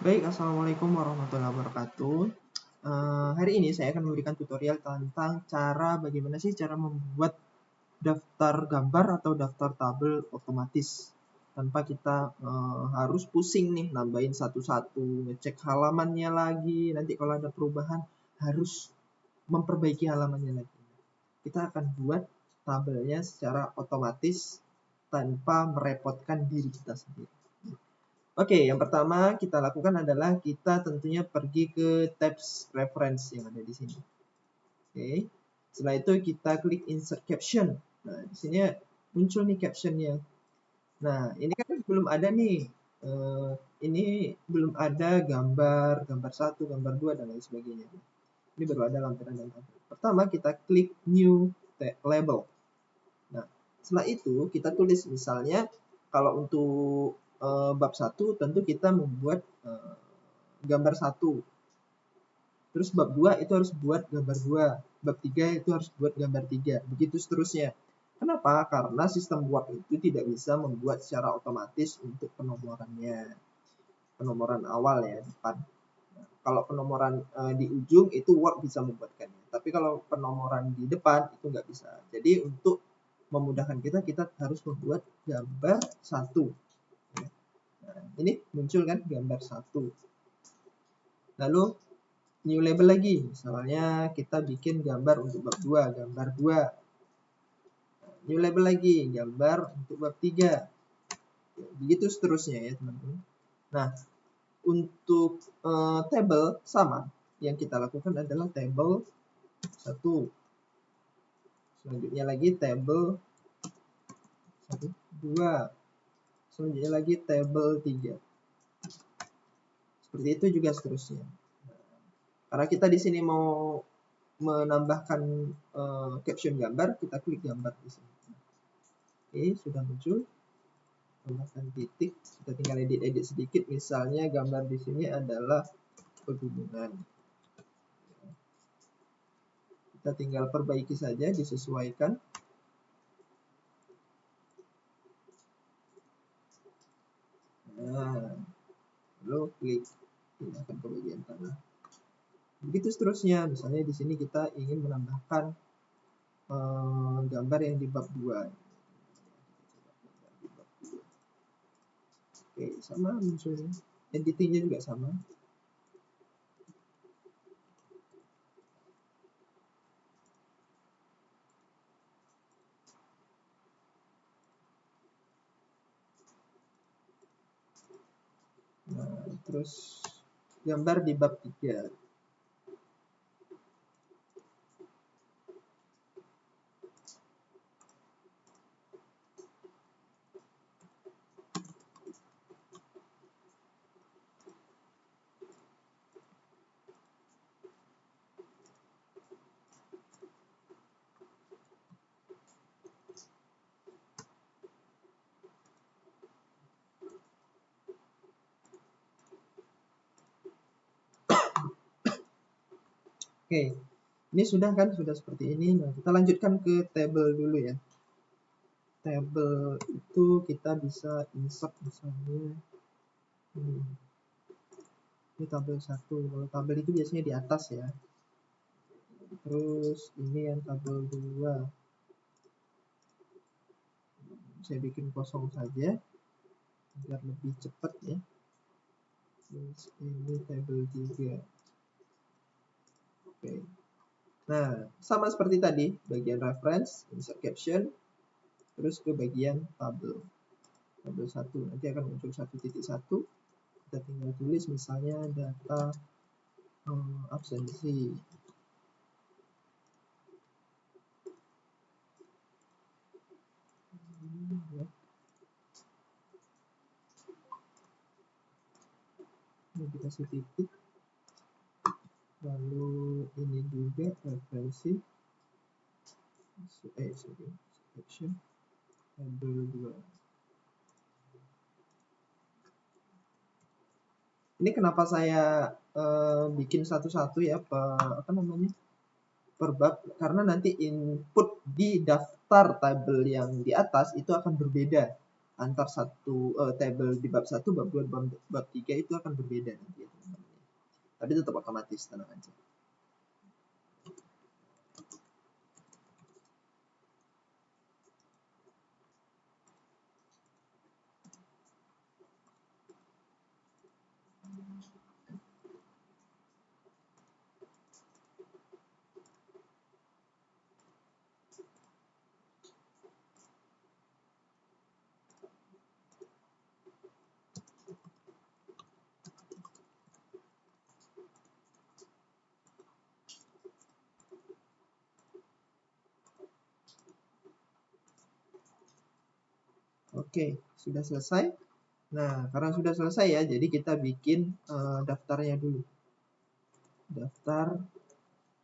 Baik, Assalamualaikum warahmatullahi wabarakatuh. Hari ini saya akan memberikan tutorial tentang bagaimana sih cara membuat daftar gambar atau daftar tabel otomatis tanpa kita harus pusing nih nambahin satu-satu, ngecek halamannya lagi, nanti kalau ada perubahan harus memperbaiki halamannya lagi. Kita akan buat tabelnya secara otomatis tanpa merepotkan diri kita sendiri. Oke, yang pertama kita lakukan adalah kita tentunya pergi ke tabs reference yang ada di sini. Oke, setelah itu kita klik insert caption. Nah, di sini muncul nih captionnya. Nah, ini kan belum ada nih. Ini belum ada gambar 1, gambar 2, dan lain sebagainya. Ini baru ada lampiran dan tabel. Pertama kita klik new label. Nah, setelah itu kita tulis misalnya kalau untuk bab 1 tentu kita membuat gambar 1. Terus bab 2 itu harus buat gambar 2. Bab 3 itu harus buat gambar 3. Begitu seterusnya. Kenapa? Karena sistem Word itu tidak bisa membuat secara otomatis untuk penomorannya. Penomoran awal ya, depan. Nah, kalau penomoran di ujung itu Word bisa membuatkannya. Tapi kalau penomoran di depan itu nggak bisa. Jadi untuk memudahkan kita harus membuat gambar 1. Nah, ini muncul kan gambar 1. Lalu new label lagi. Misalnya kita bikin gambar untuk bab 2, gambar 2. New label lagi, gambar untuk bab 3. Begitu seterusnya ya, teman-teman. Nah, untuk table sama. Yang kita lakukan adalah table 1. Selanjutnya lagi table 1, 2. Selanjutnya lagi table 3. Seperti itu juga seterusnya. Karena kita di sini mau menambahkan caption gambar, kita klik gambar di sini. Oke, sudah muncul. Tambahkan titik, kita tinggal edit sedikit. Misalnya gambar di sini adalah pegunungan. Kita tinggal perbaiki saja, disesuaikan. Nah, lalu klik pindahkan ke bagian tengah. Begitu seterusnya. Misalnya di sini kita ingin menambahkan gambar yang di bab 2. Oke, sama munculnya. Editingnya juga sama. Nah, terus gambar di bab 3. Oke, ini sudah kan, sudah seperti ini. Nah, kita lanjutkan ke table dulu ya. Table itu kita bisa insert misalnya. Ini tabel 1. Kalau tabel itu biasanya di atas ya. Terus ini yang tabel 2. Saya bikin kosong saja agar lebih cepat ya. Terus ini tabel 3. Oke. Nah, sama seperti tadi, bagian reference, insert caption, terus ke bagian tabel. Tabel 1, nanti akan muncul 1.1. Kita tinggal tulis misalnya data absensi. Ini kita kasih titik. Lalu ini juga referensi. Caption. Tabel 2. Ini kenapa saya bikin satu-satu ya, apa namanya, per bab, karena nanti input di daftar tabel yang di atas itu akan berbeda. antar table di bab 1, bab 2, bab 3 itu akan berbeda nanti ya teman-teman. Tapi tetap otomatis, tenang aja. Oke, sudah selesai. Nah, karena sudah selesai ya, jadi kita bikin daftarnya dulu. Daftar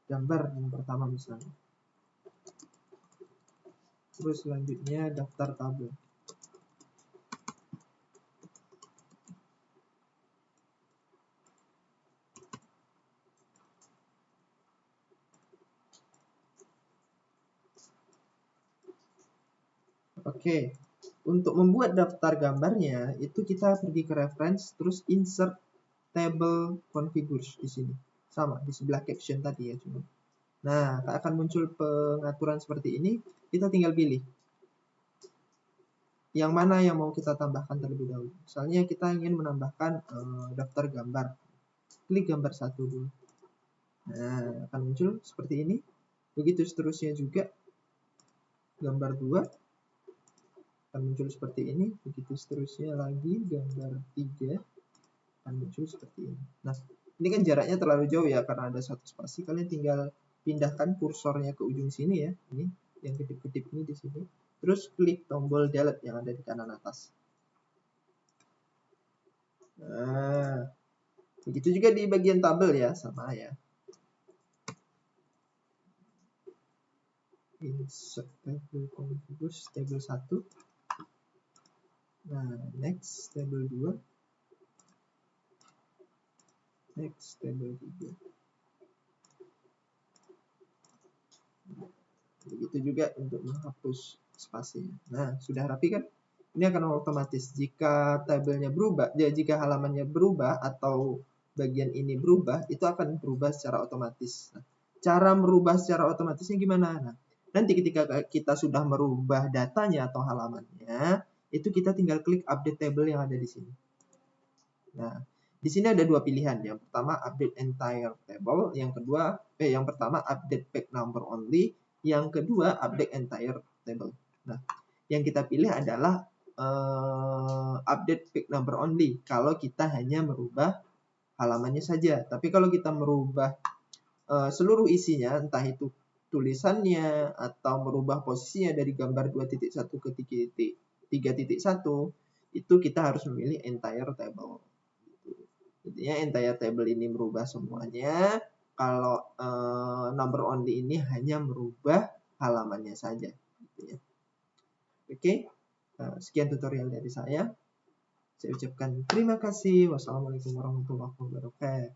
gambar yang pertama misalnya. Terus selanjutnya daftar tabel. Oke, untuk membuat daftar gambarnya itu kita pergi ke reference, terus insert table configures di sini. Sama di sebelah caption tadi ya cuma. Nah, akan muncul pengaturan seperti ini. Kita tinggal pilih yang mana yang mau kita tambahkan terlebih dahulu. Misalnya kita ingin menambahkan daftar gambar. Klik gambar 1 dulu. Nah, akan muncul seperti ini. Begitu seterusnya juga. Gambar 2 akan muncul seperti ini. Begitu seterusnya lagi. Gambar 3 akan muncul seperti ini. Nah, ini kan jaraknya terlalu jauh ya karena ada satu spasi. Kalian tinggal pindahkan kursornya ke ujung sini ya. Ini yang kedip-kedip ini di sini. Terus klik tombol delete yang ada di kanan atas. Nah, begitu juga di bagian tabel ya, sama ya. Insert table configures table 1. Nah, next table 2. Next table 3. Begitu juga untuk menghapus spasi. Nah, sudah rapi kan? Ini akan otomatis. Jika tabelnya berubah, jika halamannya berubah atau bagian ini berubah, itu akan berubah secara otomatis. Nah, cara merubah secara otomatisnya gimana? Nah, nanti ketika kita sudah merubah datanya atau halamannya, itu kita tinggal klik update table yang ada di sini. Nah, di sini ada dua pilihan. Yang pertama update entire table, yang pertama update page number only, yang kedua update entire table. Nah, yang kita pilih adalah update page number only kalau kita hanya merubah halamannya saja. Tapi kalau kita merubah seluruh isinya, entah itu tulisannya atau merubah posisinya dari gambar 2.1 ke 3.1, itu kita harus memilih entire table. Intinya entire table ini merubah semuanya. Kalau number only ini hanya merubah halamannya saja. Gitu ya. Oke, sekian tutorial dari saya. Saya ucapkan terima kasih. Wassalamualaikum warahmatullahi wabarakatuh.